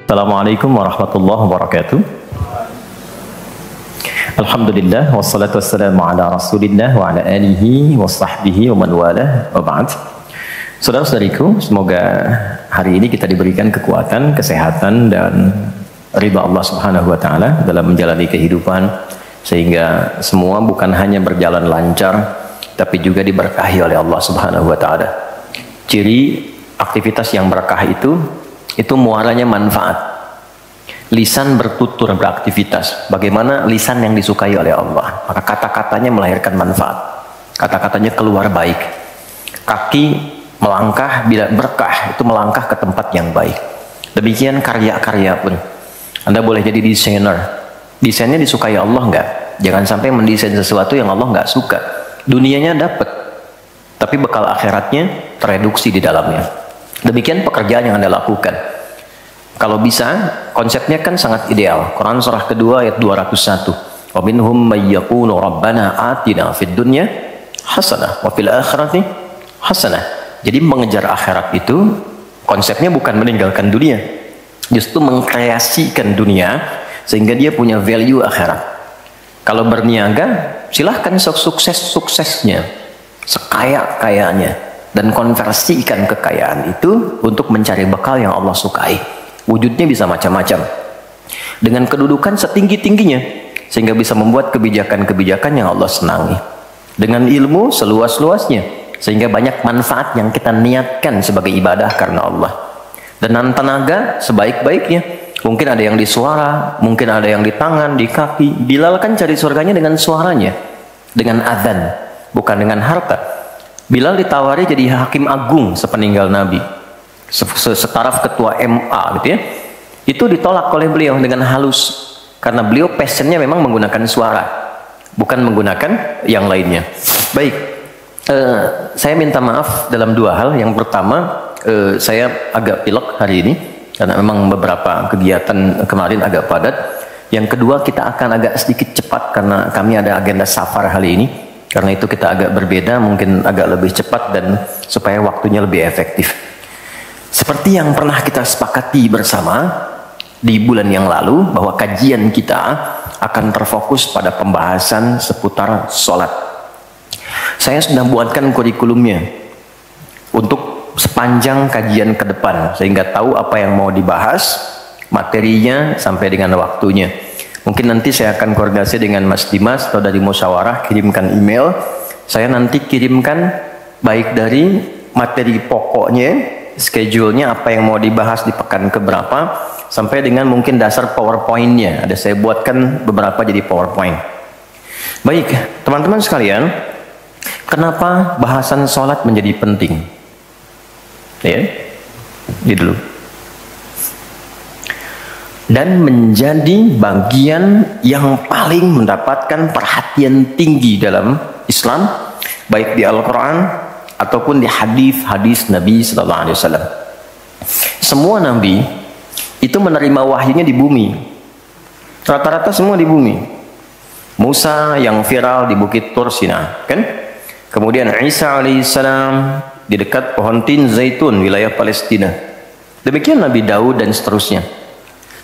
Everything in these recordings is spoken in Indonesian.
Assalamualaikum warahmatullahi wabarakatuh. Alhamdulillah wassalatu wassalamu ala Rasulillah wa ala alihi wa sahbihi wa man walah wa ba'd. Saudara-saudariku, semoga hari ini kita diberikan kekuatan, kesehatan dan ridha Allah Subhanahu wa taala dalam menjalani kehidupan, sehingga semua bukan hanya berjalan lancar tapi juga diberkahi oleh Allah Subhanahu wa taala. Ciri aktivitas yang berkah itu muaranya manfaat. Lisan bertutur beraktivitas. Bagaimana lisan yang disukai oleh Allah? Maka kata-katanya melahirkan manfaat. Kata-katanya keluar baik. Kaki melangkah bila berkah, itu melangkah ke tempat yang baik. Demikian karya-karya pun. Anda boleh jadi desainer. Desainnya disukai Allah enggak? Jangan sampai mendesain sesuatu yang Allah enggak suka. Dunianya dapat, tapi bekal akhiratnya tereduksi di dalamnya. Demikian pekerjaan yang Anda lakukan. Kalau bisa, konsepnya kan sangat ideal. Quran surah kedua ayat 201. Wa minhum may yaqulu rabbana atina fid dunya hasanah wa fil akhirati hasanah. Jadi mengejar akhirat itu konsepnya bukan meninggalkan dunia, justru mengkreasikan dunia sehingga dia punya value akhirat. Kalau berniaga, silahkan sukses-suksesnya, sekaya-kayanya, dan konversikan kekayaan itu untuk mencari bekal yang Allah sukai. Wujudnya bisa macam-macam, dengan kedudukan setinggi-tingginya, sehingga bisa membuat kebijakan-kebijakan yang Allah senangi. Dengan ilmu seluas-luasnya, sehingga banyak manfaat yang kita niatkan sebagai ibadah karena Allah. Dan tenaga sebaik-baiknya. Mungkin ada yang di suara, mungkin ada yang di tangan, di kaki. Bilal kan cari surganya dengan suaranya, dengan adzan, bukan dengan harta. Bilal ditawari jadi hakim agung sepeninggal Nabi, setaraf ketua MA gitu ya. Itu ditolak oleh beliau dengan halus, karena beliau passionnya memang menggunakan suara, bukan menggunakan yang lainnya. Baik, saya minta maaf dalam dua hal. Yang pertama, saya agak pilek hari ini karena memang beberapa kegiatan kemarin agak padat. Yang kedua, kita akan agak sedikit cepat karena kami ada agenda safar hari ini. Karena itu kita agak berbeda, mungkin agak lebih cepat dan supaya waktunya lebih efektif. Seperti yang pernah kita sepakati bersama di bulan yang lalu, bahwa kajian kita akan terfokus pada pembahasan seputar sholat. Saya sudah buatkan kurikulumnya untuk sepanjang kajian ke depan, sehingga tahu apa yang mau dibahas, materinya sampai dengan waktunya. Mungkin nanti saya akan koordinasi dengan Mas Dimas atau dari musyawarah, kirimkan email. Saya nanti kirimkan baik dari materi pokoknya, schedule-nya apa yang mau dibahas di pekan keberapa, sampai dengan mungkin dasar PowerPoint-nya. Ada saya buatkan beberapa jadi PowerPoint. Baik, teman-teman sekalian, kenapa bahasan sholat menjadi penting? Ya, ini dulu. Dan menjadi bagian yang paling mendapatkan perhatian tinggi dalam Islam, baik di Al-Quran ataupun di hadis-hadis Nabi Sallallahu Alaihi Wasallam. Semua Nabi itu menerima wahyunya di bumi, rata-rata semua di bumi. Musa yang viral di Bukit Tur Sina, kan? Kemudian Isa alaihissalam di dekat pohon tin zaitun wilayah Palestina. Demikian Nabi Daud dan seterusnya.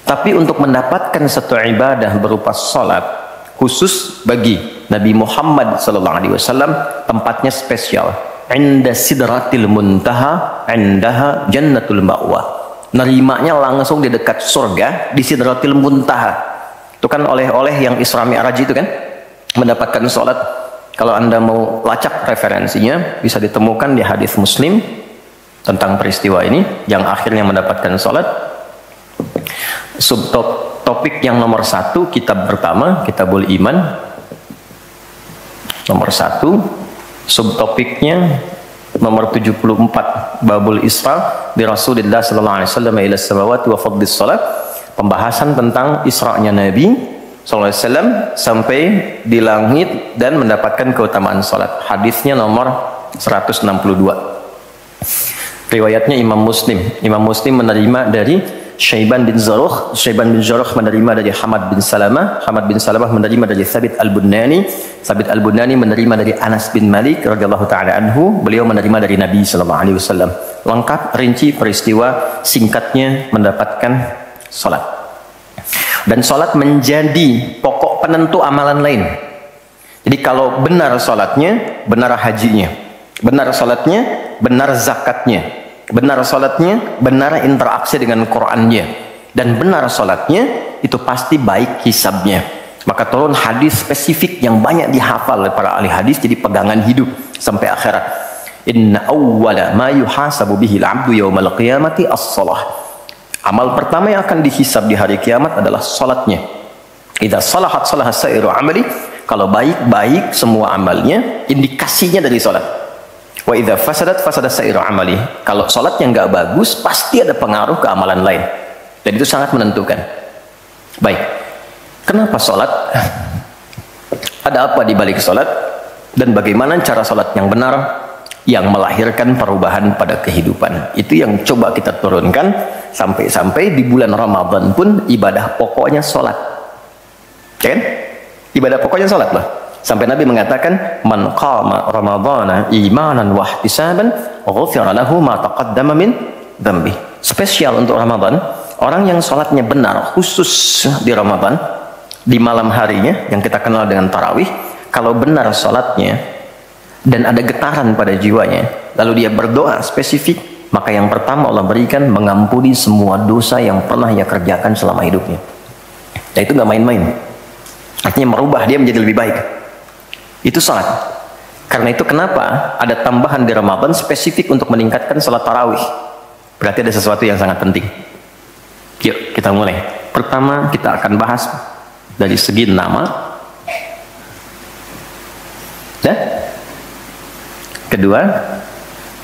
Tapi untuk mendapatkan satu ibadah berupa salat khusus bagi Nabi Muhammad SAW, tempatnya spesial. Inda sidratil muntaha, indaha jannatul ma'wa. Nerimanya langsung di dekat surga, di sidratil muntaha. Itu kan oleh-oleh yang Isra Mi'raj itu kan, mendapatkan salat. Kalau Anda mau lacak referensinya, bisa ditemukan di hadis Muslim tentang peristiwa ini, yang akhirnya mendapatkan salat. Subtopik yang nomor 1, kitab pertama, Kitabul Iman, nomor 1. Subtopiknya nomor 74, Babul Isra bi Rasulillah sallallahu alaihi wasallam ila samawati wa fadlis salat. Pembahasan tentang Isra'nya Nabi sallallahu alaihi wasallam sampai di langit dan mendapatkan keutamaan salat. Hadisnya nomor 162. Riwayatnya Imam Muslim. Imam Muslim menerima dari Syaiban bin Zarukh, Syaiban bin Zarukh menerima dari Hamad bin Salamah, Hamad bin Salamah menerima dari Thabit al-Bunani, Thabit al-Bunani menerima dari Anas bin Malik radhiyallahu taala anhu, beliau menerima dari Nabi sallallahu alaihi wasallam. Lengkap rinci peristiwa singkatnya mendapatkan Salat. Dan salat menjadi pokok penentu amalan lain. Jadi kalau benar salatnya, benar hajinya. Benar salatnya, benar zakatnya. Benar salatnya, benar interaksi dengan Qur'annya. Dan benar salatnya, itu pasti baik hisabnya. Maka turun hadis spesifik yang banyak dihafal oleh para ahli hadis, jadi pegangan hidup sampai akhirat. Inna awwala ma yuhasabu bihi al-'abdu yawmal qiyamati as-shalah. Amal pertama yang akan dihisab di hari kiamat adalah salatnya. Idza salahat salaha sa'iru amali. Kalau baik-baik semua amalnya, indikasinya dari salat. Wa idza fasadat fasada sa'iru amali. Kalau salatnya enggak bagus, pasti ada pengaruh ke amalan lain. Dan itu sangat menentukan. Baik. Kenapa salat? Ada apa di balik salat? Dan bagaimana cara salat yang benar yang melahirkan perubahan pada kehidupan? Itu yang coba kita turunkan sampai-sampai di bulan Ramadan pun ibadah pokoknya salat. Kan? Ibadah pokoknya salat lah. Sampai Nabi mengatakan, "Man qama Ramadhana imanan wa ihtisaban, ghufira lahu ma taqaddama min dzambi." Spesial untuk Ramadan, orang yang salatnya benar khusus di Ramadan, di malam harinya yang kita kenal dengan tarawih, kalau benar salatnya dan ada getaran pada jiwanya, lalu dia berdoa spesifik, maka yang pertama Allah berikan mengampuni semua dosa yang pernah ia kerjakan selama hidupnya. Dan itu nggak main-main. Artinya merubah dia menjadi lebih baik. Itu salat. Karena itu kenapa ada tambahan di Ramadan spesifik untuk meningkatkan salat tarawih. Berarti ada sesuatu yang sangat penting. Yuk kita mulai. Pertama kita akan bahas dari segi nama. Ya? Kedua,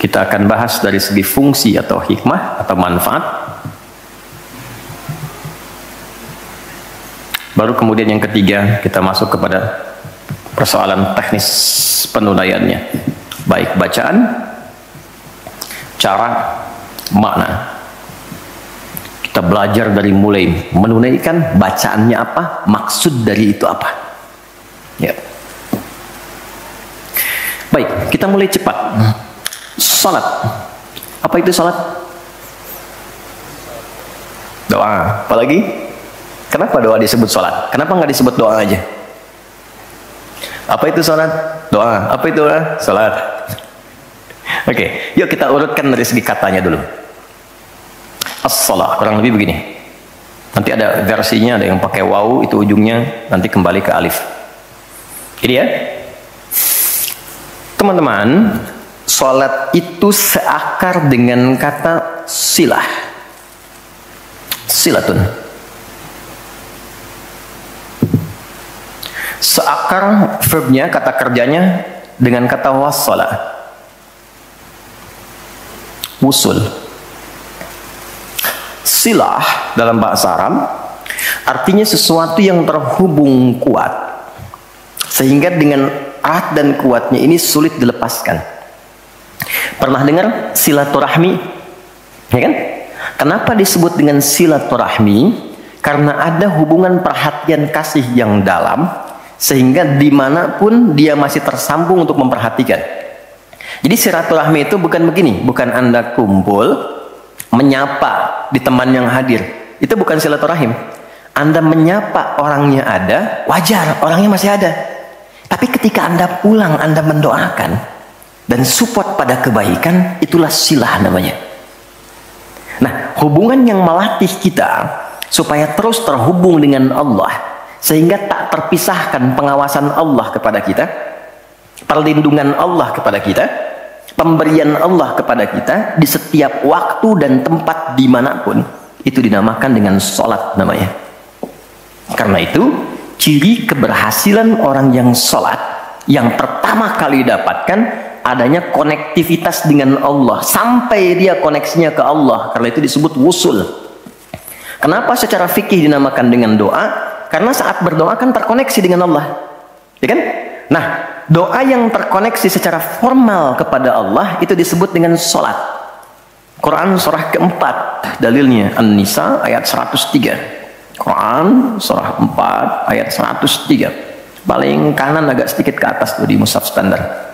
kita akan bahas dari segi fungsi atau hikmah atau manfaat. Baru kemudian yang ketiga, kita masuk kepada persoalan teknis penunaiannya. Baik bacaan, cara, makna. Kita belajar dari mulai menunaikan, bacaannya apa, maksud dari itu apa. Ya. Baik, kita mulai cepat. Salat. Apa itu salat? Doa. Apalagi? Kenapa doa disebut salat? Kenapa nggak disebut doa aja? Apa itu salat? Doa. Apa itu doa? Salat. Oke, yuk kita urutkan dari segi katanya dulu. As-salah, kurang lebih begini. Nanti ada versinya, ada yang pakai waw, itu ujungnya nanti kembali ke alif. Ini ya. Teman-teman, salat itu seakar dengan kata silah. Silatun. Seakar verbnya, kata kerjanya dengan kata wassala. Wusul. Silah dalam bahasa Arab artinya sesuatu yang terhubung kuat sehingga dengan erat dan kuatnya ini sulit dilepaskan. Pernah dengar silaturahmi? Ya kan? Kenapa disebut dengan silaturahmi? Karena ada hubungan perhatian kasih yang dalam sehingga dimanapun dia masih tersambung untuk memperhatikan. Jadi silaturahmi itu bukan begini, bukan Anda kumpul menyapa di teman yang hadir, itu bukan silaturahim. Anda menyapa orangnya ada, wajar, orangnya masih ada. Tapi ketika Anda pulang, Anda mendoakan dan support pada kebaikan, itulah silah namanya. Nah, hubungan yang melatih kita supaya terus terhubung dengan Allah, sehingga tak terpisahkan pengawasan Allah kepada kita, perlindungan Allah kepada kita, pemberian Allah kepada kita di setiap waktu dan tempat dimanapun, itu dinamakan dengan sholat namanya. Karena itu ciri keberhasilan orang yang sholat yang pertama kali dapatkan adanya konektivitas dengan Allah sampai dia koneksinya ke Allah. Karena itu disebut wusul. Kenapa secara fikih dinamakan dengan doa? Karena saat berdoa kan terkoneksi dengan Allah, ya kan? Nah, doa yang terkoneksi secara formal kepada Allah itu disebut dengan sholat. Quran surah keempat, dalilnya An-Nisa ayat 103. Quran surah 4 ayat 103. Paling kanan agak sedikit ke atas tuh di mushaf standar.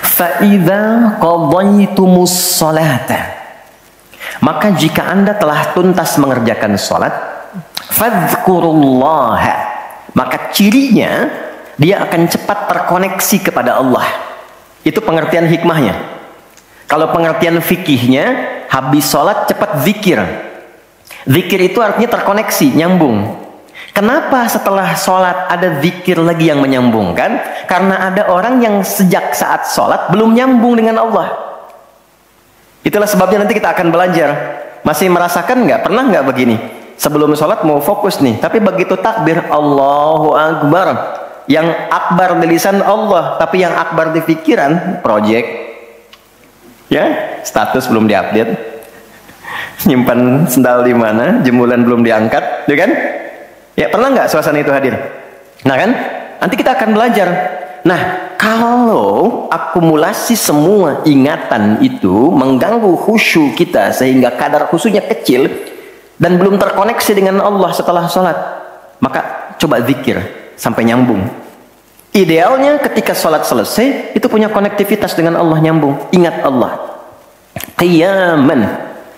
Fa idza qadaytumus sholata. Maka jika Anda telah tuntas mengerjakan sholat, fadhkurullah, maka cirinya dia akan cepat terkoneksi kepada Allah. Itu pengertian hikmahnya. Kalau pengertian fikihnya, habis sholat cepat zikir. Zikir itu artinya terkoneksi, nyambung. Kenapa setelah sholat ada zikir lagi yang menyambungkan? Karena ada orang yang sejak saat sholat belum nyambung dengan Allah. Itulah sebabnya nanti kita akan belajar. Masih merasakan nggak? Pernah nggak begini? Sebelum sholat mau fokus nih, tapi begitu takbir Allahu Akbar, yang akbar di lisan Allah, tapi yang akbar di pikiran project. Ya, status belum diupdate, nyimpan sendal di mana, jemuran belum diangkat, ya kan? Ya, pernah nggak suasana itu hadir? Nah kan, nanti kita akan belajar. Nah, kalau akumulasi semua ingatan itu mengganggu khusyuk kita sehingga kadar khusyuknya kecil dan belum terkoneksi dengan Allah setelah sholat, maka coba zikir sampai nyambung. Idealnya ketika sholat selesai itu punya konektivitas dengan Allah, nyambung, ingat Allah. Qiyaman,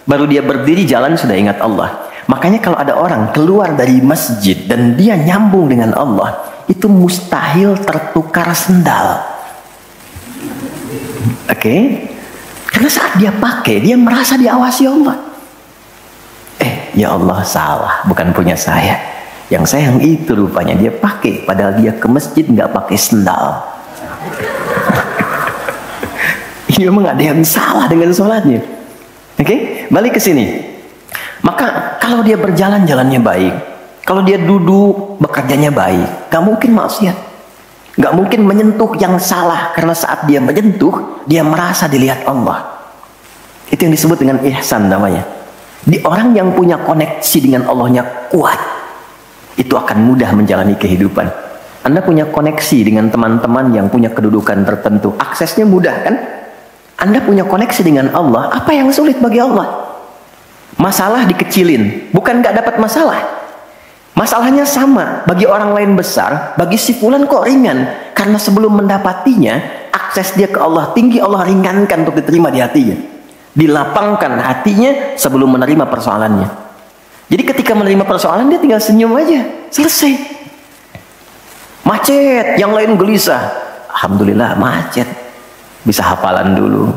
baru dia berdiri jalan sudah ingat Allah. Makanya kalau ada orang keluar dari masjid dan dia nyambung dengan Allah, itu mustahil tertukar sendal. Oke? Karena saat dia pakai, dia merasa diawasi Allah. Ya Allah, salah, bukan punya saya. Yang saya yang itu rupanya dia pakai, padahal dia ke masjid nggak pakai sendal. Ini memang ada yang salah dengan sholatnya. Oke? Balik ke sini. Maka kalau dia berjalan jalannya baik, kalau dia duduk bekerjanya baik, gak mungkin maksiat, gak mungkin menyentuh yang salah, karena saat dia menyentuh dia merasa dilihat Allah. Itu yang disebut dengan ihsan namanya. Di orang yang punya koneksi dengan Allahnya kuat, itu akan mudah menjalani kehidupan. Anda punya koneksi dengan teman-teman yang punya kedudukan tertentu, aksesnya mudah kan? Anda punya koneksi dengan Allah, apa yang sulit bagi Allah? Masalah dikecilin, bukan nggak dapat masalah. Masalahnya sama, bagi orang lain besar, bagi si fulan kok ringan. Karena sebelum mendapatinya, akses dia ke Allah tinggi, Allah ringankan untuk diterima di hatinya. Dilapangkan hatinya sebelum menerima persoalannya. Jadi ketika menerima persoalan, dia tinggal senyum aja, selesai. Macet, yang lain gelisah. Alhamdulillah macet. Bisa hafalan dulu,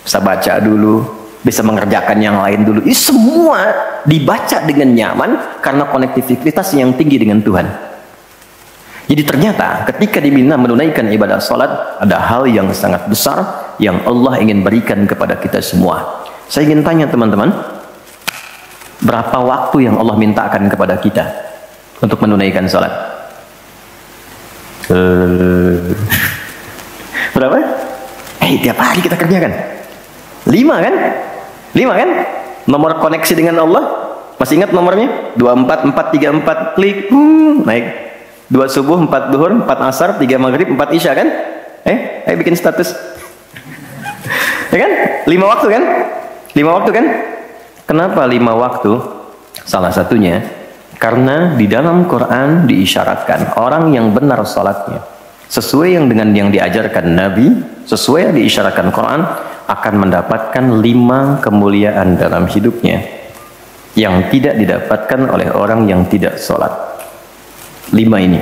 bisa baca dulu, bisa mengerjakan yang lain dulu. Ini semua dibaca dengan nyaman karena konektivitas yang tinggi dengan Tuhan. Jadi ternyata ketika diminta menunaikan ibadah salat, ada hal yang sangat besar yang Allah ingin berikan kepada kita semua. Saya ingin tanya teman-teman, berapa waktu yang Allah mintakan kepada kita untuk menunaikan salat? Berapa? Tiap hari kita kerjakan 5 kan? 5 kan? Nomor koneksi dengan Allah. Masih ingat nomornya? 24434 klik, naik. 2 subuh, 4 duhur, 4 asar, 3 maghrib, 4 isya kan? Ayo bikin status. Ya kan? 5 waktu kan? 5 waktu kan? Kenapa 5 waktu? Salah satunya karena di dalam Quran diisyaratkan orang yang benar salatnya sesuai dengan yang diajarkan Nabi, sesuai yang diisyaratkan Quran, akan mendapatkan 5 kemuliaan dalam hidupnya yang tidak didapatkan oleh orang yang tidak sholat. 5 ini,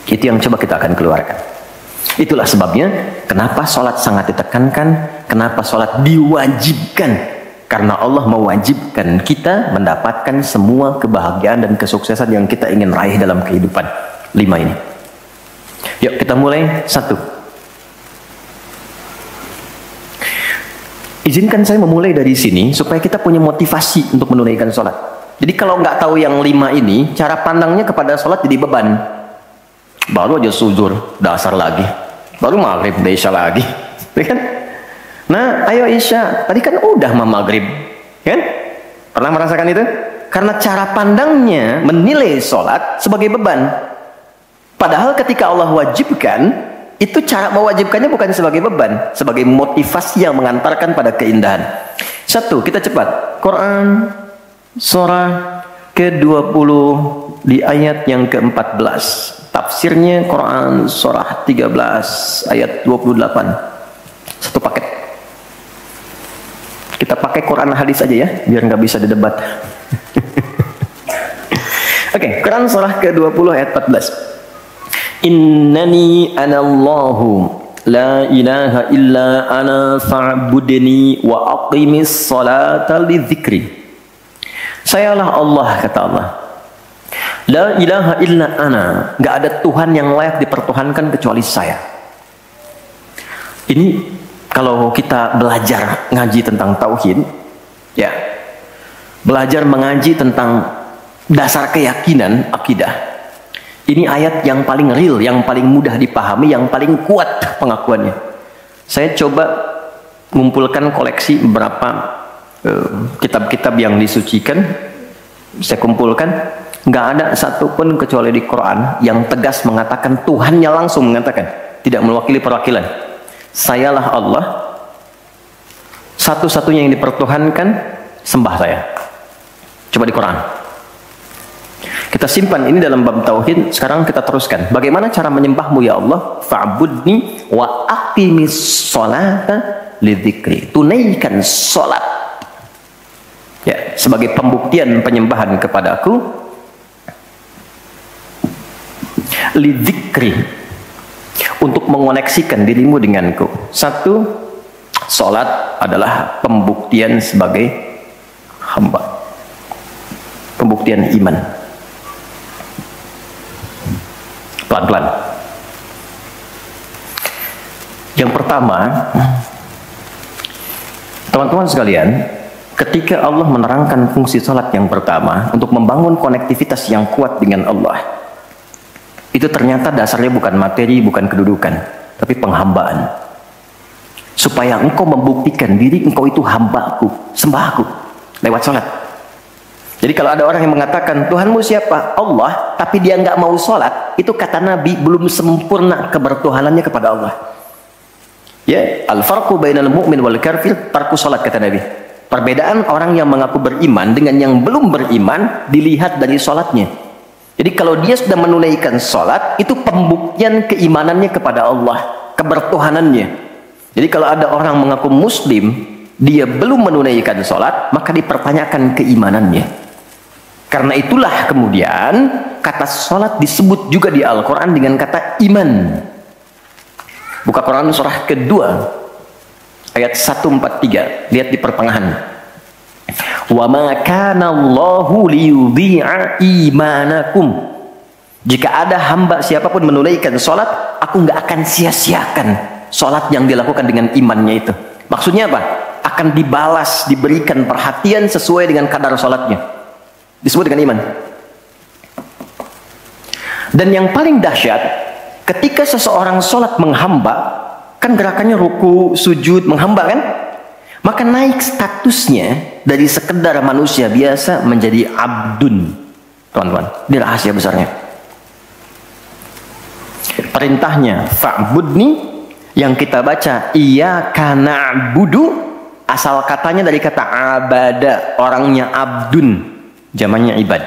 itu yang coba kita akan keluarkan. Itulah sebabnya kenapa sholat sangat ditekankan, kenapa sholat diwajibkan, karena Allah mewajibkan kita mendapatkan semua kebahagiaan dan kesuksesan yang kita ingin raih dalam kehidupan. 5 ini. Yuk kita mulai. 1. Izinkan saya memulai dari sini supaya kita punya motivasi untuk menunaikan sholat. Jadi kalau nggak tahu yang 5 ini, cara pandangnya kepada sholat jadi beban. Baru aja sujud, dasar lagi. Baru maghrib, isya lagi. Kan? Nah, ayo isya. Tadi kan udah maghrib. Kan? Pernah merasakan itu? Karena cara pandangnya menilai sholat sebagai beban. Padahal ketika Allah wajibkan, itu cara mewajibkannya bukan sebagai beban, sebagai motivasi yang mengantarkan pada keindahan. 1, kita cepat. Quran surah ke-20 di ayat yang ke-14. Tafsirnya Quran surah 13 ayat 28. Satu paket. Kita pakai pakai Quran hadis aja ya, biar nggak bisa didebat. Oke, Quran surah ke-20 ayat 14. Innani anallahu la ilaha illa ana fa'budni wa aqimis salata lidzikri. Sayalah Allah, kata Allah. La ilaha illa ana, nggak ada Tuhan yang layak dipertuhankan kecuali saya. Ini kalau kita belajar ngaji tentang tauhid, ya, belajar mengaji tentang dasar keyakinan akidah, ini ayat yang paling real, yang paling mudah dipahami, yang paling kuat pengakuannya. Saya coba mengumpulkan koleksi beberapa kitab-kitab yang disucikan, saya kumpulkan, nggak ada satupun kecuali di Quran yang tegas mengatakan, Tuhannya langsung mengatakan, tidak mewakili perwakilan. Sayalah Allah, satu-satunya yang dipertuhankan, sembah saya. Coba di Quran. Kita simpan ini dalam bab tauhid. Sekarang kita teruskan. Bagaimana cara menyembahmu ya Allah? Fa'budni wa aqimis sholata lidzikri. Tunaikan sholat. Ya, sebagai pembuktian penyembahan kepadaku. Lidzikri. Untuk mengoneksikan dirimu denganku. Satu, sholat adalah pembuktian sebagai hamba. Pembuktian iman. Pelan-pelan. Yang pertama, teman-teman sekalian, ketika Allah menerangkan fungsi salat yang pertama untuk membangun konektivitas yang kuat dengan Allah, itu ternyata dasarnya bukan materi, bukan kedudukan, tapi penghambaan. Supaya engkau membuktikan diri engkau itu hambaku, sembahku, lewat salat. Jadi kalau ada orang yang mengatakan Tuhanmu siapa? Allah, tapi dia nggak mau sholat, itu kata Nabi belum sempurna kebertuhanannya kepada Allah. Ya, al-farqu bainal mu'min wal kafir tarku sholat, kata Nabi. Perbedaan orang yang mengaku beriman dengan yang belum beriman dilihat dari sholatnya. Jadi kalau dia sudah menunaikan sholat, itu pembuktian keimanannya kepada Allah, kebertuhanannya. Jadi kalau ada orang mengaku muslim, dia belum menunaikan sholat, maka dipertanyakan keimanannya. Karena itulah kemudian kata sholat disebut juga di Al-Quran dengan kata iman. Buka Quran surah kedua ayat 143, lihat di pertengahan. Wa ma kana Allahu liyudhi'a imanakum. Jika ada hamba siapapun menunaikan sholat, aku nggak akan sia-siakan sholat yang dilakukan dengan imannya itu. Maksudnya apa? Akan dibalas, diberikan perhatian sesuai dengan kadar sholatnya. Disebut dengan iman. Dan yang paling dahsyat, ketika seseorang sholat menghamba, kan gerakannya ruku, sujud, menghamba kan? Maka naik statusnya dari sekedar manusia biasa menjadi abdun. Teman-teman, ini rahasia besarnya. Perintahnya fa'budni, yang kita baca iyyaka na'budu, asal katanya dari kata abada, orangnya abdun, jamannya ibad.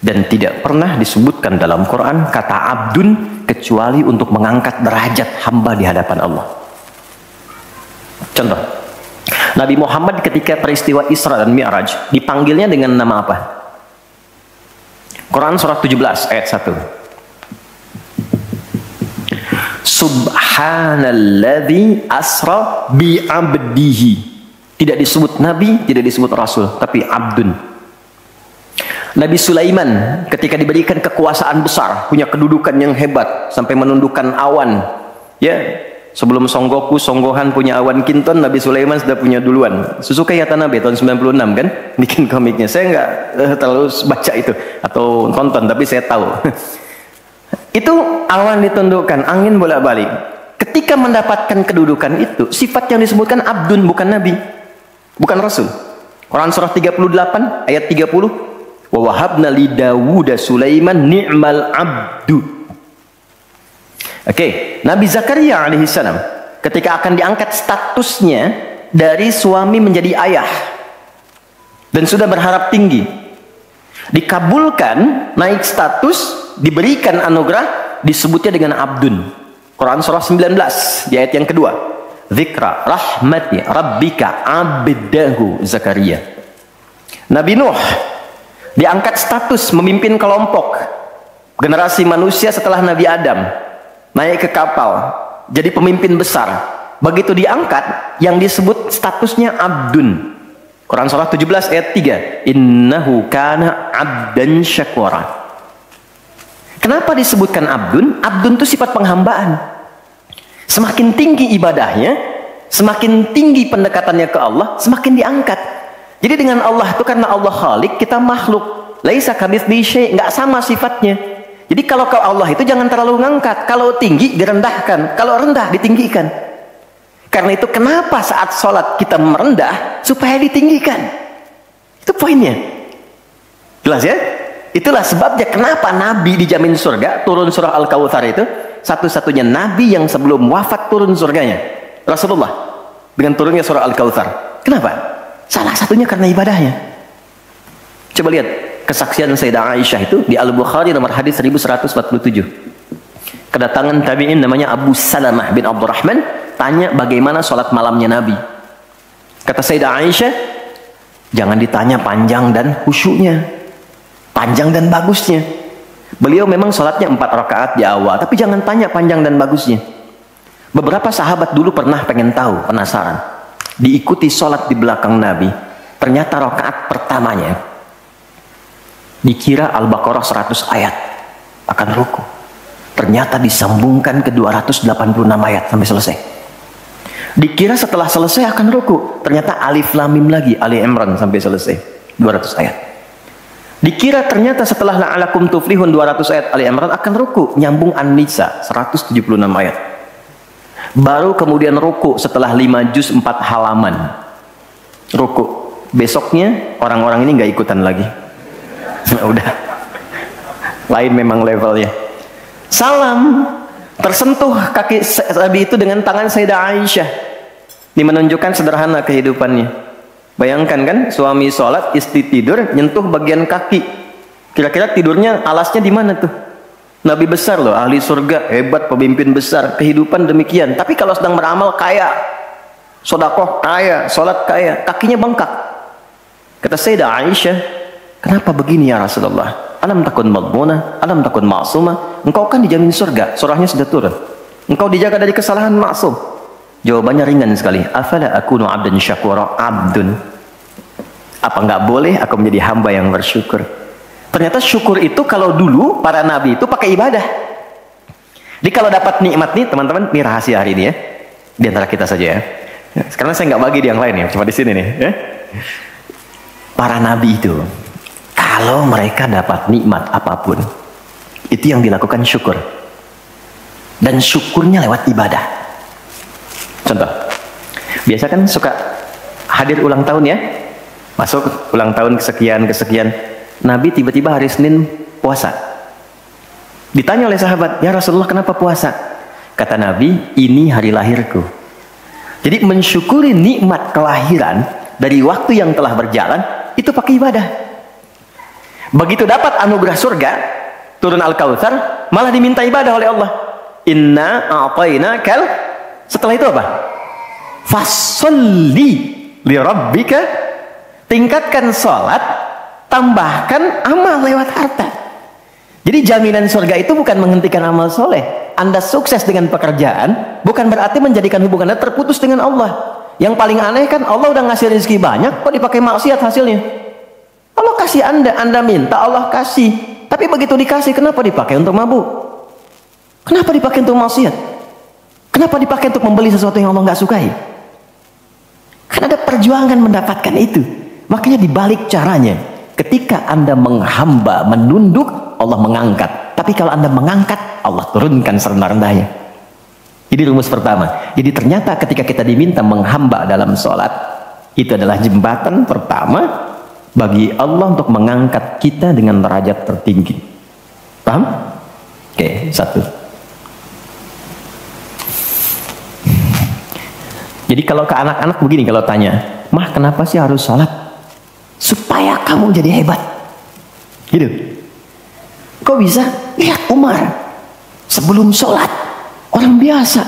Dan tidak pernah disebutkan dalam Quran kata abdun kecuali untuk mengangkat derajat hamba di hadapan Allah. Contoh, Nabi Muhammad ketika peristiwa Isra dan Mi'raj dipanggilnya dengan nama apa? Quran surah 17 ayat 1. Subhanalladzi asra bi'abdihi. Tidak disebut nabi, tidak disebut rasul, tapi abdun. Nabi Sulaiman ketika diberikan kekuasaan besar, punya kedudukan yang hebat sampai menundukkan awan. Ya, sebelum Songgohan punya awan kinton, Nabi Sulaiman sudah punya duluan. Suzuka Yatanabe tahun 96 kan, bikin komiknya. Saya nggak terlalu baca itu atau tonton, tapi saya tahu. Itu awan ditundukkan, angin bolak-balik. Ketika mendapatkan kedudukan itu, sifat yang disebutkan abdun, bukan nabi, bukan rasul. Quran surah 38 ayat 30. Wa wahabna li Dawud Sulaiman ni'mal abdu. Oke, Nabi Zakaria alaihissalam ketika akan diangkat statusnya dari suami menjadi ayah dan sudah berharap tinggi, dikabulkan, naik status, diberikan anugerah, disebutnya dengan abdun. Quran surah 19 di ayat yang kedua. dzikra rahmati rabbika abdahu Zakaria. Nabi Nuh diangkat status memimpin kelompok generasi manusia setelah Nabi Adam, naik ke kapal jadi pemimpin besar. Begitu diangkat, yang disebut statusnya abdun. Quran surah 17 ayat 3, innahu kana abdan syakura. Kenapa disebutkan abdun? Abdun itu sifat penghambaan. Semakin tinggi ibadahnya, semakin tinggi pendekatannya ke Allah, semakin diangkat. Jadi dengan Allah itu, karena Allah Khalik, kita makhluk. Laisa kamitslihi syai', nggak sama sifatnya. Jadi kalau ke Allah itu jangan terlalu ngangkat. Kalau tinggi direndahkan, kalau rendah ditinggikan. Karena itu kenapa saat sholat kita merendah supaya ditinggikan. Itu poinnya. Jelas ya? Itulah sebabnya kenapa Nabi dijamin surga, turun surah Al-Kautsar itu. Satu-satunya Nabi yang sebelum wafat turun surganya, Rasulullah, dengan turunnya surah Al-Kautsar. Kenapa? Salah satunya karena ibadahnya. Coba lihat kesaksian Sayyidah Aisyah itu di Al-Bukhari nomor hadis 1147. Kedatangan tabi'in namanya Abu Salamah bin Abdurrahman, tanya bagaimana sholat malamnya Nabi. Kata Sayyidah Aisyah, jangan ditanya panjang dan khusyuknya, panjang dan bagusnya. Beliau memang sholatnya 4 rakaat di awal, tapi jangan tanya panjang dan bagusnya. Beberapa sahabat dulu pernah pengen tahu, penasaran. Diikuti sholat di belakang Nabi. Ternyata rakaat pertamanya dikira Al-Baqarah 100 ayat akan ruku. Ternyata disambungkan ke 286 ayat sampai selesai. Dikira setelah selesai akan ruku. Ternyata Alif Lam Mim lagi, Ali Imran sampai selesai 200 ayat. Dikira ternyata setelah la'alakum tuflihun 200 ayat Ali Imran akan ruku, nyambung An-Nisa 176 ayat. Baru kemudian ruku setelah 5 juz 4 halaman. Ruku. Besoknya orang-orang ini nggak ikutan lagi. Udah. Lain memang levelnya. Salam. Tersentuh kaki Nabi itu dengan tangan Sayyidah Aisyah. Ini menunjukkan sederhana kehidupannya. Bayangkan kan, suami sholat, istri tidur, nyentuh bagian kaki. Kira-kira tidurnya alasnya di mana tuh? Nabi besar loh, ahli surga, hebat, pemimpin besar, kehidupan demikian. Tapi kalau sedang beramal kaya, sodakoh kaya, sholat kaya, kakinya bengkak. Kata Sayyidah Aisyah, kenapa begini ya Rasulullah? Alam takun madmunah, alam takun ma'sumah. Engkau kan dijamin surga, surahnya sudah turun. Engkau dijaga dari kesalahan maksum. Jawabannya ringan sekali. Afala akunu abdan syakura, abdun. Apa nggak boleh aku menjadi hamba yang bersyukur? Ternyata syukur itu kalau dulu para nabi itu pakai ibadah. Jadi kalau dapat nikmat nih teman-teman, ini rahasia hari ini ya, di antara kita saja ya. Sekarang saya nggak bagi di yang lain ya, cuma di sini nih. Ya. Para nabi itu kalau mereka dapat nikmat apapun, itu yang dilakukan syukur. Dan syukurnya lewat ibadah. Contoh, biasa kan suka hadir ulang tahun ya, masuk ulang tahun kesekian. Nabi tiba-tiba hari Senin puasa. Ditanya oleh sahabat, ya Rasulullah kenapa puasa? Kata Nabi, ini hari lahirku. Jadi mensyukuri nikmat kelahiran dari waktu yang telah berjalan, itu pakai ibadah. Begitu dapat anugerah surga, turun Al-Kautsar, malah diminta ibadah oleh Allah. Inna a'tainakal. Setelah itu apa? Fasolli li rabbika. Tingkatkan sholat, tambahkan amal lewat harta. Jadi jaminan surga itu bukan menghentikan amal soleh. Anda sukses dengan pekerjaan, bukan berarti menjadikan hubungan Anda terputus dengan Allah. Yang paling aneh kan, Allah udah ngasih rezeki banyak, kok dipakai maksiat hasilnya? Allah kasih Anda minta, Allah kasih. Tapi begitu dikasih, kenapa dipakai untuk mabuk? Kenapa dipakai untuk maksiat? Kenapa dipakai untuk membeli sesuatu yang Allah nggak sukai? Karena ada perjuangan mendapatkan itu. Makanya dibalik caranya, ketika Anda menghamba, menunduk, Allah mengangkat. Tapi kalau Anda mengangkat, Allah turunkan serendah-rendahnya. Jadi rumus pertama. Jadi ternyata ketika kita diminta menghamba dalam sholat, itu adalah jembatan pertama bagi Allah untuk mengangkat kita dengan derajat tertinggi. Paham? Oke, satu. Jadi kalau ke anak-anak begini, kalau tanya, Mah kenapa sih harus sholat? Supaya kamu jadi hebat. Gitu. Kok bisa? Lihat Umar. Sebelum sholat, orang biasa.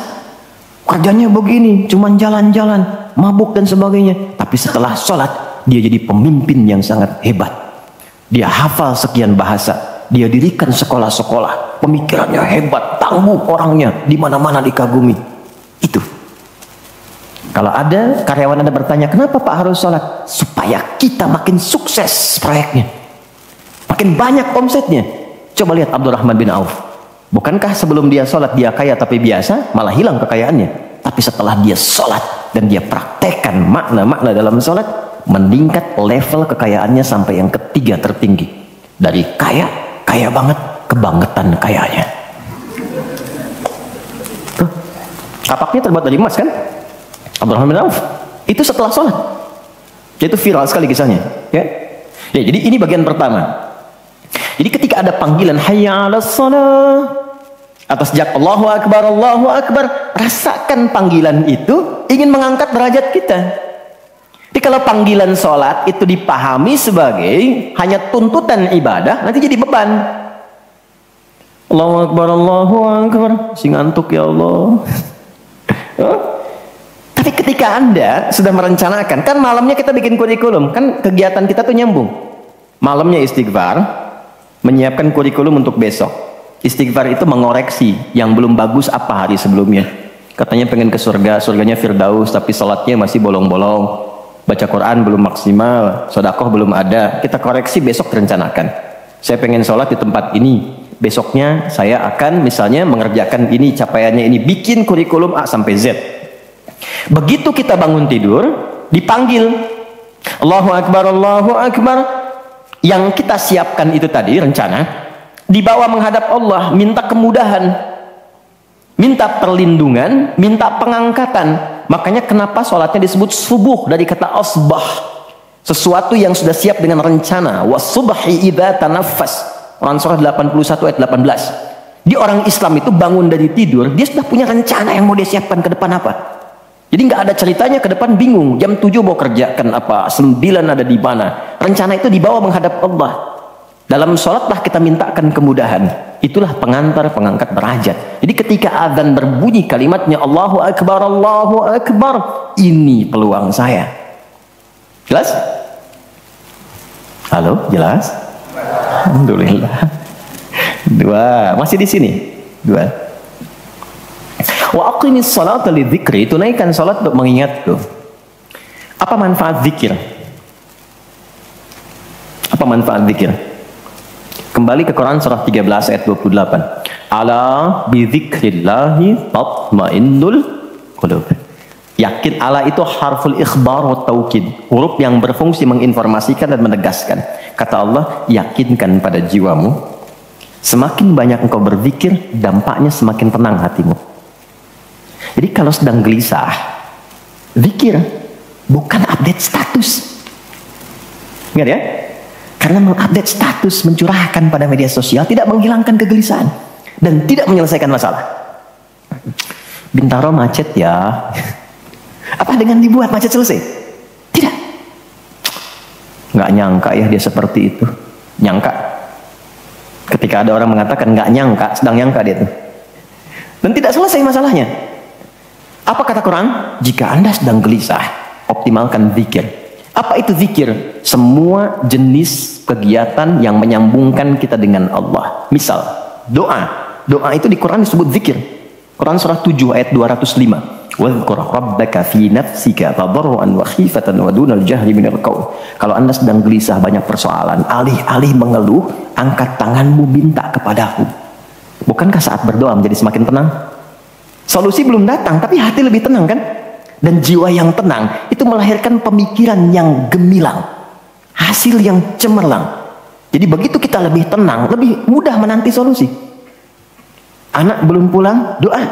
kerjanya begini, cuman jalan-jalan, mabuk dan sebagainya. Tapi setelah sholat, dia jadi pemimpin yang sangat hebat. Dia hafal sekian bahasa, dia dirikan sekolah-sekolah, pemikirannya hebat, tangguh orangnya, di mana-mana dikagumi. Itu. Kalau ada karyawan Anda bertanya, kenapa Pak harus sholat? Supaya kita makin sukses proyeknya, makin banyak omsetnya. Coba lihat Abdurrahman bin Auf. Bukankah sebelum dia sholat dia kaya tapi biasa, malah hilang kekayaannya. Tapi setelah dia sholat dan dia praktekkan makna-makna dalam sholat, meningkat level kekayaannya sampai yang ketiga tertinggi. Dari kaya, kaya banget, kebangetan kayanya. Tuh, kapaknya terbuat dari emas kan? Abdurrahman bin Auf. Itu setelah sholat. Itu viral sekali kisahnya. Ya, jadi ini bagian pertama. Jadi ketika ada panggilan hayya 'alas shalah, atas sejak Allahu Akbar, rasakan panggilan itu ingin mengangkat derajat kita. Jadi kalau panggilan sholat itu dipahami sebagai hanya tuntutan ibadah, nanti jadi beban. Allahu Akbar, sing ngantuk ya Allah. Tapi ketika Anda sudah merencanakan, kan malamnya kita bikin kurikulum, kan kegiatan kita tuh nyambung. Malamnya istighfar, menyiapkan kurikulum untuk besok. Istighfar itu mengoreksi yang belum bagus apa hari sebelumnya. Katanya pengen ke surga, surganya Firdaus, tapi sholatnya masih bolong-bolong. Baca Quran belum maksimal, sedekah belum ada. Kita koreksi besok direncanakan. Saya pengen sholat di tempat ini. Besoknya saya akan misalnya mengerjakan ini, capaiannya ini. Bikin kurikulum A sampai Z. Begitu kita bangun tidur, dipanggil. Allahu Akbar, Allahu Akbar. Yang kita siapkan itu tadi rencana dibawa menghadap Allah, minta kemudahan, minta perlindungan, minta pengangkatan. Makanya kenapa sholatnya disebut subuh dari kata asbah, sesuatu yang sudah siap dengan rencana. Wasubhi idza tanaffas, Quran surah 81 ayat 18. Di orang Islam itu bangun dari tidur, dia sudah punya rencana yang mau dia siapkan ke depan apa. Jadi nggak ada ceritanya ke depan bingung, jam 7 mau kerjakan apa, 9 ada di mana. Rencana itu dibawa menghadap Allah. Dalam sholatlah kita mintakan kemudahan. Itulah pengantar, pengangkat derajat. Jadi ketika azan berbunyi kalimatnya Allahu Akbar, Allahu Akbar, ini peluang saya. Jelas? Halo, jelas? Alhamdulillah. Dua, masih di sini. Dua. Wa aqimis salata lidzikri, tunaikan salat untuk mengingatku. Apa manfaat zikir? Apa manfaat zikir? Kembali ke Quran surah 13 ayat 28. Ala bidzikrillahi tatmainnul qulub. Yakin, ala itu harful ikhbar wa taukid, huruf yang berfungsi menginformasikan dan menegaskan. Kata Allah, yakinkan pada jiwamu, semakin banyak engkau berzikir, dampaknya semakin tenang hatimu. Jadi kalau sedang gelisah, zikir, bukan update status. Ingat ya? Karena mengupdate status, mencurahkan pada media sosial tidak menghilangkan kegelisahan dan tidak menyelesaikan masalah. Bintaro macet ya. Apa dengan dibuat macet selesai? Tidak. Nggak nyangka ya dia seperti itu. Nyangka. Ketika ada orang mengatakan nggak nyangka, sedang nyangka dia tuh. Dan tidak selesai masalahnya. Apa kata Quran? Jika Anda sedang gelisah, optimalkan zikir. Apa itu zikir? Semua jenis kegiatan yang menyambungkan kita dengan Allah. Misal, doa. Doa itu di Quran disebut zikir. Quran surah 7 ayat 205. Wadhkur rabbaka fi nafsika tadarruan wa khifatan wa dunal jahri minal qaul. Kalau Anda sedang gelisah banyak persoalan, alih-alih mengeluh, angkat tanganmu minta kepadaku. Bukankah saat berdoa menjadi semakin tenang? Solusi belum datang, tapi hati lebih tenang kan? Dan jiwa yang tenang itu melahirkan pemikiran yang gemilang, hasil yang cemerlang. Jadi begitu kita lebih tenang, lebih mudah menanti solusi. Anak belum pulang, doa.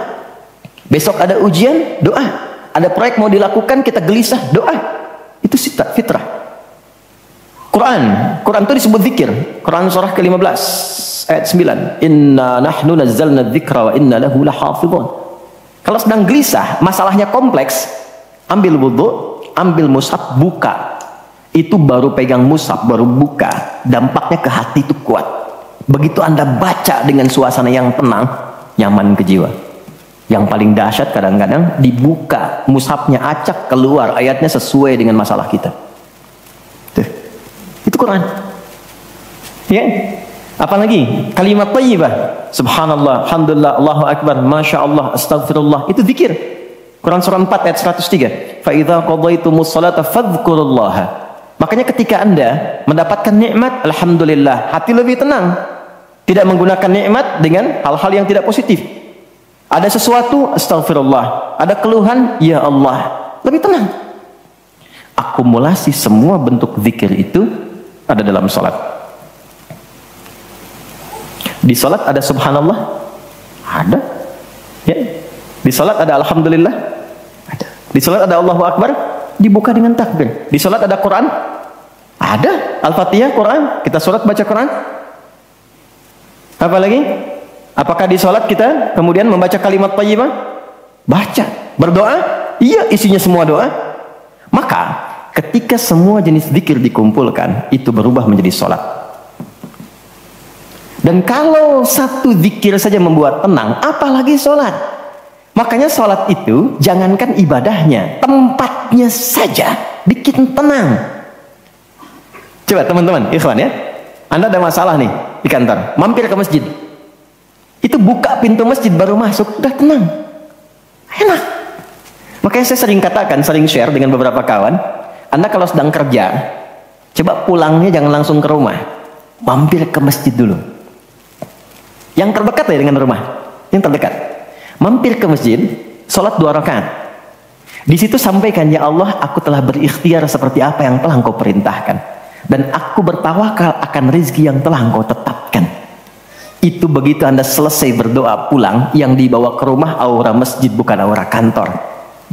Besok ada ujian, doa. Ada proyek mau dilakukan, kita gelisah, doa. Itu fitrah. Quran itu disebut zikir. Quran surah ke-15 ayat 9. Inna nahnu nazzalna dzikra wa inna lahu lahafizun. Kalau sedang gelisah, masalahnya kompleks, ambil wudhu, ambil mushaf, buka. Itu baru pegang mushaf, baru buka. Dampaknya ke hati itu kuat. Begitu Anda baca dengan suasana yang tenang, nyaman ke jiwa. Yang paling dahsyat kadang-kadang dibuka mushafnya, acak keluar ayatnya sesuai dengan masalah kita. Tuh. Itu Quran. Ya. Apalagi kalimat thayyibah, subhanallah, alhamdulillah, Allahu akbar, masya Allah, astagfirullah, itu zikir. Quran surah 4 ayat 103. Fa idza qadaytumus salata fadhkurullaha. Makanya ketika Anda mendapatkan nikmat, alhamdulillah, hati lebih tenang. Tidak menggunakan nikmat dengan hal-hal yang tidak positif. Ada sesuatu, astagfirullah. Ada keluhan, ya Allah. Lebih tenang. Akumulasi semua bentuk zikir itu ada dalam salat. Di salat ada subhanallah? Ada. Ya. Di salat ada alhamdulillah? Ada. Di salat ada Allahu akbar? Dibuka dengan takbir. Di salat ada Quran? Ada. Al-Fatihah, Quran. Kita salat baca Quran. Apa lagi? Apakah di salat kita kemudian membaca kalimat thayyibah? Baca. Berdoa? Iya, isinya semua doa. Maka ketika semua jenis zikir dikumpulkan, itu berubah menjadi salat. Dan kalau satu zikir saja membuat tenang, apalagi salat? Makanya salat itu jangankan ibadahnya, tempatnya saja bikin tenang. Coba teman-teman, ikhwan ya. Anda ada masalah nih di kantor, mampir ke masjid. Itu buka pintu masjid baru masuk, udah tenang. Enak. Makanya saya sering katakan, sering share dengan beberapa kawan, Anda kalau sedang kerja, coba pulangnya jangan langsung ke rumah. Mampir ke masjid dulu. Yang terdekat ya dengan rumah. Yang terdekat. Mampir ke masjid, sholat 2 rakaat. Di situ sampaikan, ya Allah, aku telah berikhtiar seperti apa yang telah Engkau perintahkan. Dan aku bertawakal akan rezeki yang telah Engkau tetapkan. Itu begitu Anda selesai berdoa pulang, yang dibawa ke rumah aura masjid bukan aura kantor.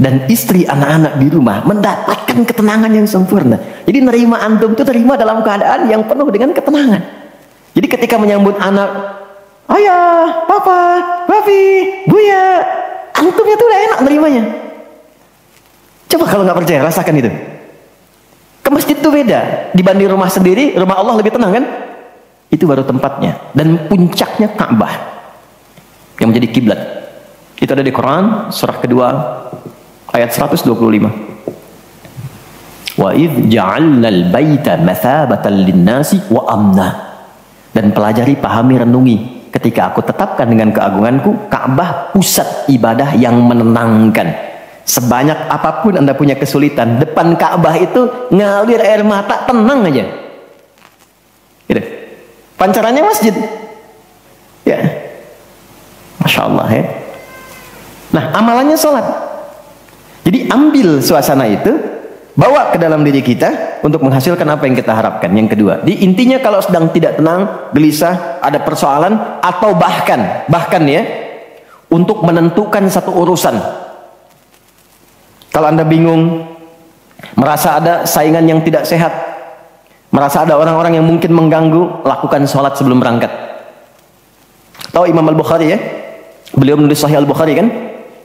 Dan istri, anak-anak di rumah mendapatkan ketenangan yang sempurna. Jadi nerima antum itu terima dalam keadaan yang penuh dengan ketenangan. Jadi ketika menyambut anak, ayah, papa, papi, buya, antumnya tuh udah enak nerimanya. Coba kalau nggak percaya, rasakan itu. Ke masjid tuh beda. Dibanding rumah sendiri, rumah Allah lebih tenang kan? Itu baru tempatnya. Dan puncaknya Ka'bah yang menjadi kiblat. Itu ada di Quran surah kedua ayat 125. Wa idh ja'alnal baita mathabatan linnasi wa amna. Dan pelajari, pahami, renungi. Ketika aku tetapkan dengan keagunganku Ka'bah pusat ibadah yang menenangkan. Sebanyak apapun Anda punya kesulitan, depan Ka'bah itu ngalir air mata, tenang aja. Gitu. Pancarannya masjid. Ya. Masya Allah ya. Nah, amalannya sholat. Jadi ambil suasana itu, bawa ke dalam diri kita untuk menghasilkan apa yang kita harapkan. Yang kedua, di intinya kalau sedang tidak tenang, gelisah, ada persoalan, atau bahkan ya, untuk menentukan satu urusan. Kalau Anda bingung, merasa ada saingan yang tidak sehat, merasa ada orang-orang yang mungkin mengganggu, lakukan sholat sebelum berangkat. Tahu Imam Al-Bukhari ya? Beliau menulis Sahih Al-Bukhari kan?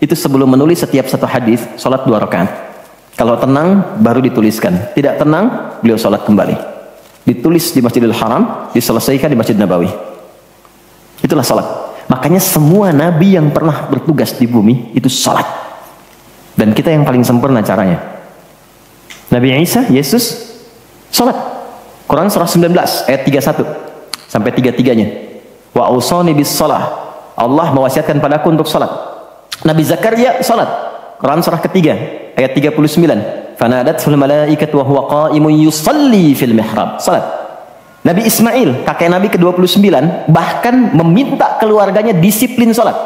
Itu sebelum menulis setiap satu hadis, sholat 2 rakaat. Kalau tenang, baru dituliskan. Tidak tenang, beliau sholat kembali. Ditulis di Masjidil Haram, diselesaikan di Masjid Nabawi. Itulah sholat. Makanya semua nabi yang pernah bertugas di bumi, itu sholat. Dan kita yang paling sempurna caranya. Nabi Isa, Yesus, sholat. Quran surah 19 ayat 31 sampai 33-nya. Wa ausani bis shalah. Allah mewasiatkan padaku untuk sholat. Nabi Zakaria, sholat. Quran surah ketiga ayat 39. Fanadatul malaikatu wa huwa qa'imun yusalli fil mihrab. Sholat. Nabi Ismail, kakek Nabi ke-29, bahkan meminta keluarganya disiplin sholat.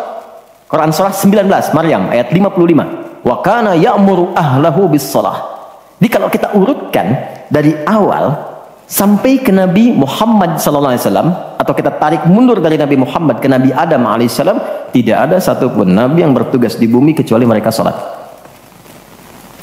Quran surah 19 Maryam ayat 55. Wa kana ya'muru ahlahu bis-shalah. Jadi kalau kita urutkan dari awal sampai ke Nabi Muhammad SAW, atau kita tarik mundur dari Nabi Muhammad ke Nabi Adam AS, tidak ada satupun Nabi yang bertugas di bumi kecuali mereka salat.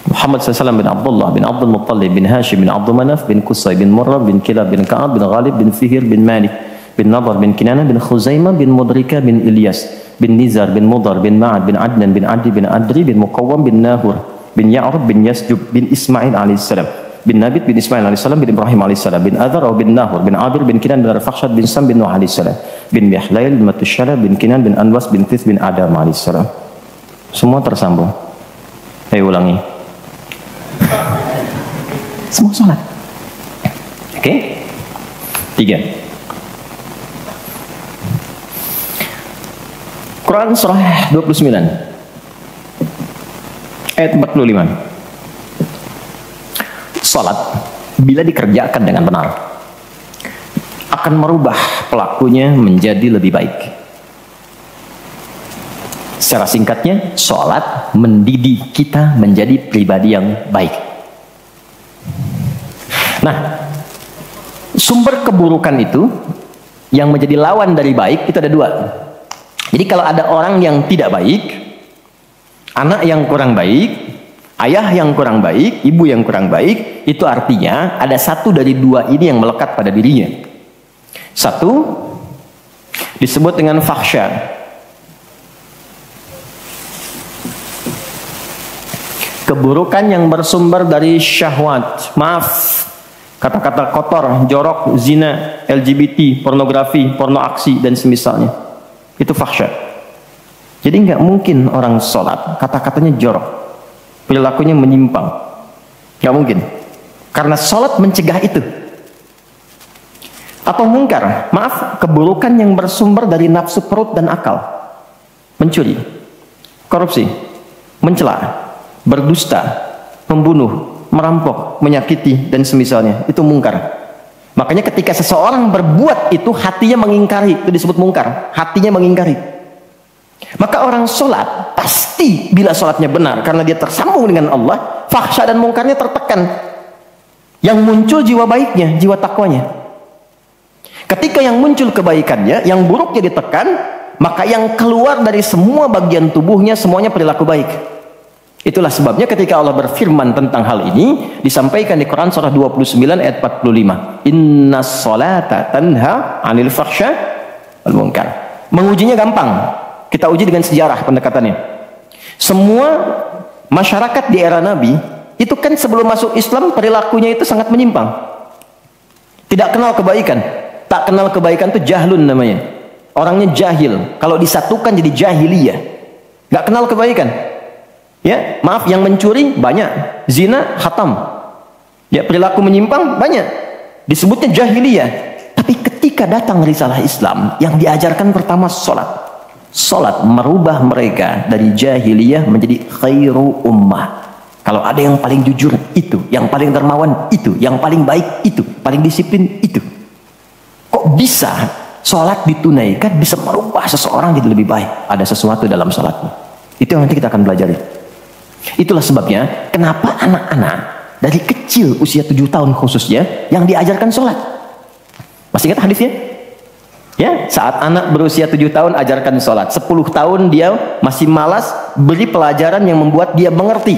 Muhammad SAW bin Abdullah bin Abdul Muttalib bin Hashim bin Abdul Manaf bin Qusay bin Murrah bin Kilab bin Ka'ab bin Ghalib bin Fihir bin Malik bin Nadar bin Kinana bin Khuzaimah bin Mudrika bin Ilyas bin Nizar bin Mudar bin Ma'ad bin Adnan bin Adi bin Adri bin Muqawwam bin Nahur bin Ya'rub bin Yasjub bin Ismail alaihissalam bin Nabit bin Ismail alaihissalam bin Ibrahim alaihissalam bin Adhar bin Nahur bin Abir bin Kinan bin Rafakhshad bin Sam bin Nuh alaihissalam bin Mihlail bin Matusyala bin Kinan bin Anwas bin Tith bin Adam alaihissalam. Semua tersambung. Ayo ulangi. Semua sholat. Oke? 3. Quran surah 29 ayat 45. Salat bila dikerjakan dengan benar akan merubah pelakunya menjadi lebih baik. Secara singkatnya, salat mendidik kita menjadi pribadi yang baik. Nah, sumber keburukan itu yang menjadi lawan dari baik itu ada 2. Jadi kalau ada orang yang tidak baik, anak yang kurang baik, ayah yang kurang baik, ibu yang kurang baik, itu artinya ada satu dari 2 ini yang melekat pada dirinya. Satu disebut dengan fahsya. Keburukan yang bersumber dari syahwat. Maaf, kata-kata kotor, jorok, zina, LGBT, pornografi, porno aksi, dan semisalnya. Itu fahsya. Jadi nggak mungkin orang sholat kata-katanya jorok, perilakunya menyimpang. Nggak mungkin. Karena sholat mencegah itu. Atau mungkar, maaf, keburukan yang bersumber dari nafsu perut dan akal. Mencuri, korupsi, mencela, berdusta, membunuh, merampok, menyakiti, dan semisalnya. Itu mungkar. Makanya ketika seseorang berbuat itu hatinya mengingkari, itu disebut mungkar. Hatinya mengingkari. Maka orang sholat pasti bila sholatnya benar karena dia tersambung dengan Allah, fahsya dan mungkarnya tertekan. Yang muncul jiwa baiknya, jiwa takwanya. Ketika yang muncul kebaikannya, yang buruknya ditekan, maka yang keluar dari semua bagian tubuhnya semuanya perilaku baik. Itulah sebabnya ketika Allah berfirman tentang hal ini disampaikan di Quran surah 29 ayat 45. Innas sholata tanha 'anil fahsya wal munkar. Mengujinya gampang. Kita uji dengan sejarah pendekatannya. Semua masyarakat di era Nabi itu kan sebelum masuk Islam perilakunya itu sangat menyimpang. Tidak kenal kebaikan. Tak kenal kebaikan itu jahlun namanya. Orangnya jahil. Kalau disatukan jadi jahiliyah. Gak kenal kebaikan. Ya, maaf, yang mencuri banyak, zina hatam. Ya, perilaku menyimpang banyak. Disebutnya jahiliyah. Tapi ketika datang risalah Islam, yang diajarkan pertama salat. Salat merubah mereka dari jahiliyah menjadi khairu ummah. Kalau ada yang paling jujur itu, yang paling dermawan itu, yang paling baik itu, paling disiplin itu. Kok bisa salat ditunaikan bisa merubah seseorang jadi lebih baik? Ada sesuatu dalam salatnya. Itu yang nanti kita akan pelajari. Itulah sebabnya kenapa anak-anak dari kecil usia 7 tahun khususnya yang diajarkan sholat. Masih ingat hadisnya? Ya, saat anak berusia 7 tahun ajarkan sholat. 10 tahun dia masih malas, beri pelajaran yang membuat dia mengerti.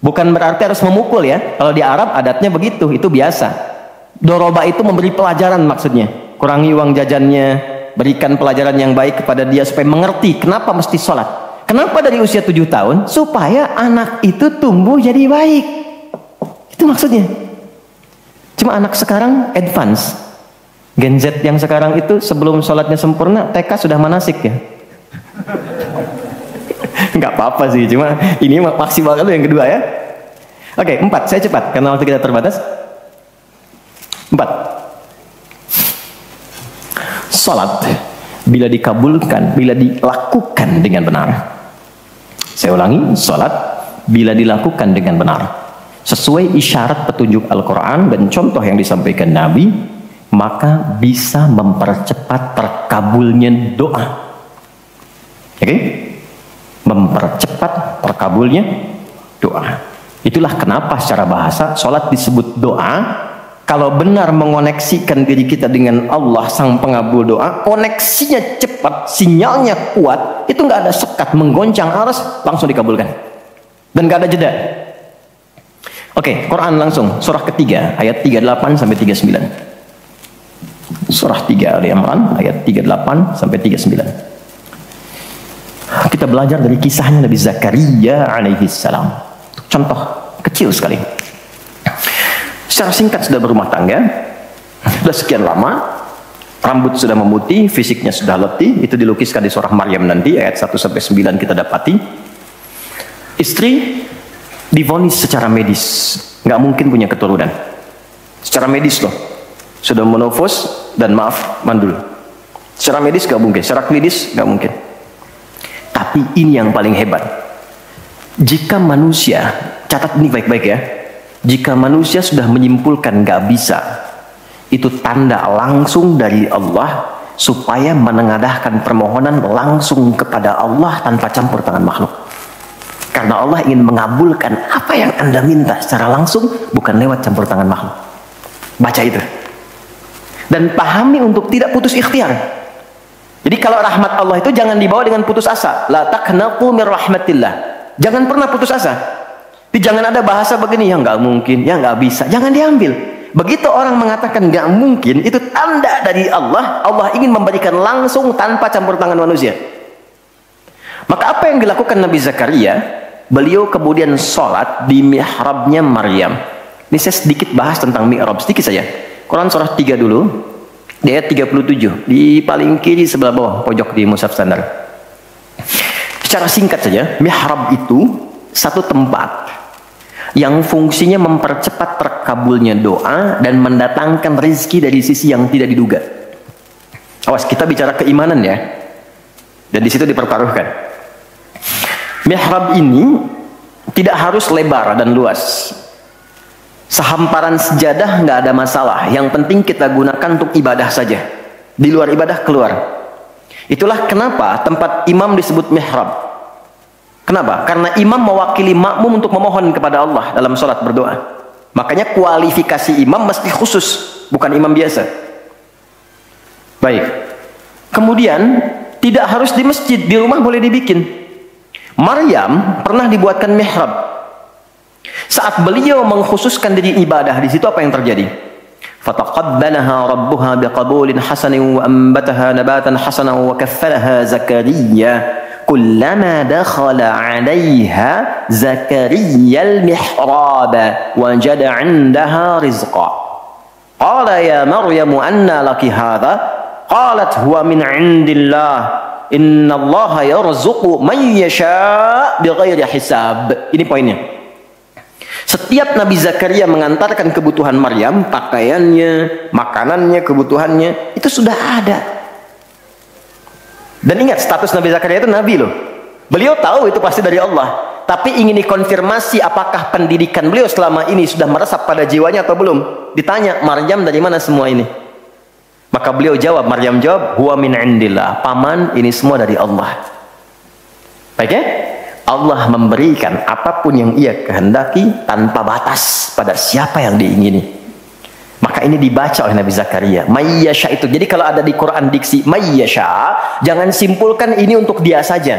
Bukan berarti harus memukul ya. Kalau di Arab adatnya begitu, itu biasa. Doroba itu memberi pelajaran maksudnya. Kurangi uang jajannya, berikan pelajaran yang baik kepada dia supaya mengerti kenapa mesti sholat. Kenapa dari usia 7 tahun? Supaya anak itu tumbuh jadi baik. Itu maksudnya. Cuma anak sekarang advance. Gen Z yang sekarang itu sebelum sholatnya sempurna, TK sudah manasik ya. Nggak apa-apa sih, cuma ini maksimal dulu yang kedua ya. Oke, 4, saya cepat karena waktu kita terbatas. 4. Sholat bila dikabulkan, bila dilakukan dengan benar. Saya ulangi, sholat bila dilakukan dengan benar sesuai isyarat petunjuk Al-Quran dan contoh yang disampaikan Nabi, maka bisa mempercepat terkabulnya doa. Oke? Mempercepat terkabulnya doa. Itulah kenapa secara bahasa sholat disebut doa. Kalau benar mengoneksikan diri kita dengan Allah sang pengabul doa, koneksinya cepat, sinyalnya kuat, itu nggak ada sekat, menggoncang arus, langsung dikabulkan. Dan nggak ada jeda. Oke, Quran langsung, surah ketiga, ayat 38 sampai 39. Surah 3 Ali Imran, ayat 38 sampai 39. Kita belajar dari kisahnya Nabi Zakaria alaihissalam. Contoh kecil sekali. Secara singkat sudah berumah tangga, sudah sekian lama, rambut sudah memutih, fisiknya sudah letih. Itu dilukiskan di surah Maryam nanti ayat 1 sampai 9 kita dapati. Istri divonis secara medis, nggak mungkin punya keturunan. Secara medis loh, sudah menopause dan maaf mandul. Secara medis nggak mungkin, secara klinis nggak mungkin. Tapi ini yang paling hebat. Jika manusia, catat ini baik-baik ya, jika manusia sudah menyimpulkan nggak bisa, itu tanda langsung dari Allah supaya menengadahkan permohonan langsung kepada Allah tanpa campur tangan makhluk. Karena Allah ingin mengabulkan apa yang Anda minta secara langsung, bukan lewat campur tangan makhluk. Baca itu. Dan pahami untuk tidak putus ikhtiar. Jadi kalau rahmat Allah itu jangan dibawa dengan putus asa. La taqnatu min rahmatillah. Jangan pernah putus asa. Jadi jangan ada bahasa begini, ya nggak mungkin, ya nggak bisa. Jangan diambil. Begitu orang mengatakan nggak mungkin, itu tanda dari Allah. Allah ingin memberikan langsung tanpa campur tangan manusia. Maka apa yang dilakukan Nabi Zakaria? Beliau kemudian sholat di mihrabnya Maryam. Ini saya sedikit bahas tentang mihrab, sedikit saja. Quran surah 3 dulu, di ayat 37, di paling kiri sebelah bawah pojok di mushaf standar. Secara singkat saja, mihrab itu satu tempat yang fungsinya mempercepat terkabulnya doa dan mendatangkan rezeki dari sisi yang tidak diduga. Awas, kita bicara keimanan ya, dan di situ dipertaruhkan. Mihrab ini tidak harus lebar dan luas. Sehamparan sejadah nggak ada masalah. Yang penting kita gunakan untuk ibadah saja. Di luar ibadah keluar. Itulah kenapa tempat imam disebut mihrab. Kenapa? Karena imam mewakili makmum untuk memohon kepada Allah dalam sholat berdoa. Makanya kualifikasi imam mesti khusus, bukan imam biasa. Baik. Kemudian tidak harus di masjid, di rumah boleh dibikin. Maryam pernah dibuatkan mihrab. Saat beliau mengkhususkan diri ibadah, di situ apa yang terjadi? Fataqabbalaha rabbuha biqabulin hasanin wa ambataha nabatan hasanan wa kaffalaha Zakaria. Kullama dakhala 'alayha Zakaria al-mihrab wajada 'indaha rizqa. Qala ya Maryam anna laki hadha? Qalat huwa min 'indillah. Inna Allah yarzuqu man yasha' bighairi hisab. Ini poinnya. Setiap Nabi Zakaria mengantarkan kebutuhan Maryam, pakaiannya, makanannya, kebutuhannya, itu sudah ada. Dan ingat, status Nabi Zakaria itu nabi loh. Beliau tahu itu pasti dari Allah. Tapi ingin dikonfirmasi apakah pendidikan beliau selama ini sudah meresap pada jiwanya atau belum. Ditanya, Maryam dari mana semua ini? Maka beliau jawab, Maryam jawab, huwa min indillah. Paman, ini semua dari Allah. Baik ya? Allah memberikan apapun yang ia kehendaki tanpa batas pada siapa yang diingini. Maka ini dibaca oleh Nabi Zakaria. Mayyasha itu. Jadi kalau ada di Quran diksi mayyasha, jangan simpulkan ini untuk dia saja.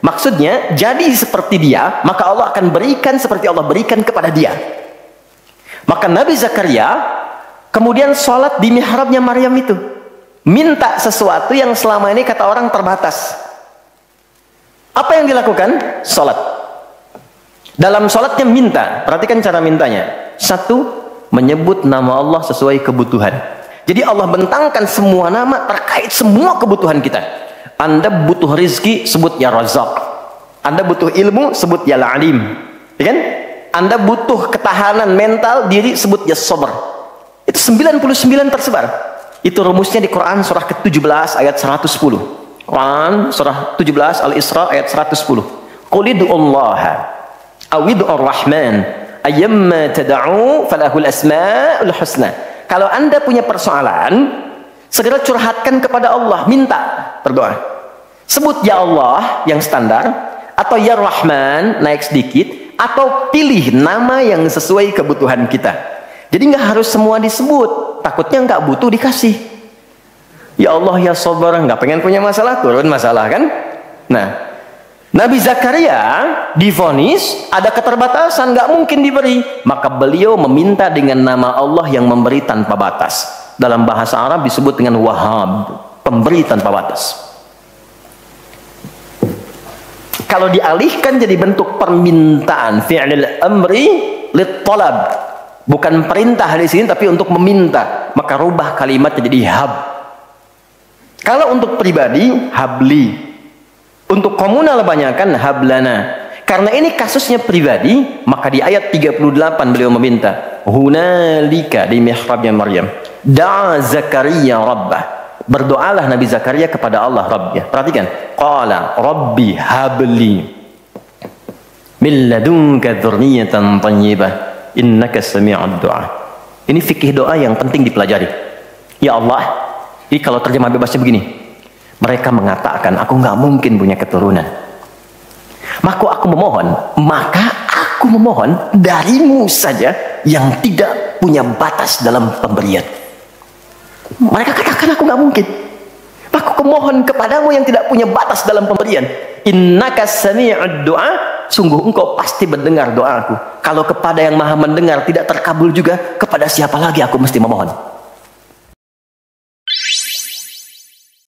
Maksudnya, jadi seperti dia, maka Allah akan berikan seperti Allah berikan kepada dia. Maka Nabi Zakaria kemudian sholat di mihrabnya Maryam itu. Minta sesuatu yang selama ini kata orang terbatas. Apa yang dilakukan? Sholat. Dalam sholatnya minta. Perhatikan cara mintanya. Satu, menyebut nama Allah sesuai kebutuhan. Jadi Allah bentangkan semua nama terkait semua kebutuhan kita. Anda butuh rizki, sebut ya Razak. Anda butuh ilmu, sebut ya Alim. Ya kan? Anda butuh ketahanan mental diri, sebut ya Sabar. Itu 99 tersebar. Itu rumusnya di Quran surah ke-17 ayat 110. Quran surah 17 Al-Isra ayat 110. Qul id'ullaha aw id'ur rahman ayyamma tad'u falahul asmaul husna. Kalau Anda punya persoalan, segera curhatkan kepada Allah, minta, berdoa. Sebut ya Allah yang standar, atau ya Rahman naik sedikit, atau pilih nama yang sesuai kebutuhan kita. Jadi nggak harus semua disebut, takutnya nggak butuh dikasih. Ya Allah ya Sabar, nggak pengen punya masalah, turun masalah kan? Nah, Nabi Zakaria divonis ada keterbatasan, nggak mungkin diberi, maka beliau meminta dengan nama Allah yang memberi tanpa batas. Dalam bahasa Arab disebut dengan Wahhab, pemberi tanpa batas. Kalau dialihkan jadi bentuk permintaan, fi'lil amri lit talab, bukan perintah di sini tapi untuk meminta, maka rubah kalimatnya jadi hab. Kalau untuk pribadi, habli. Untuk komunal banyakkan hablana. Karena ini kasusnya pribadi, maka di ayat 38 beliau meminta, hunalika di mihrabnya Maryam, da'a Zakaria rabbah. Berdoalah Nabi Zakaria kepada Allah Rabbnya. Perhatikan, qala rabbi habli min ladunka dzurriyyatan thayyibah innaka sami'ud du'a. Ini fikih doa yang penting dipelajari. Ya Allah, ini kalau terjemah bebasnya begini, mereka mengatakan aku nggak mungkin punya keturunan. Maka aku memohon darimu saja yang tidak punya batas dalam pemberian. Mereka katakan aku nggak mungkin. Aku mohon kepadamu yang tidak punya batas dalam pemberian. Innaka sami'ud du'a, sungguh engkau pasti mendengar doaku. Kalau kepada yang maha mendengar tidak terkabul juga, kepada siapa lagi aku mesti memohon?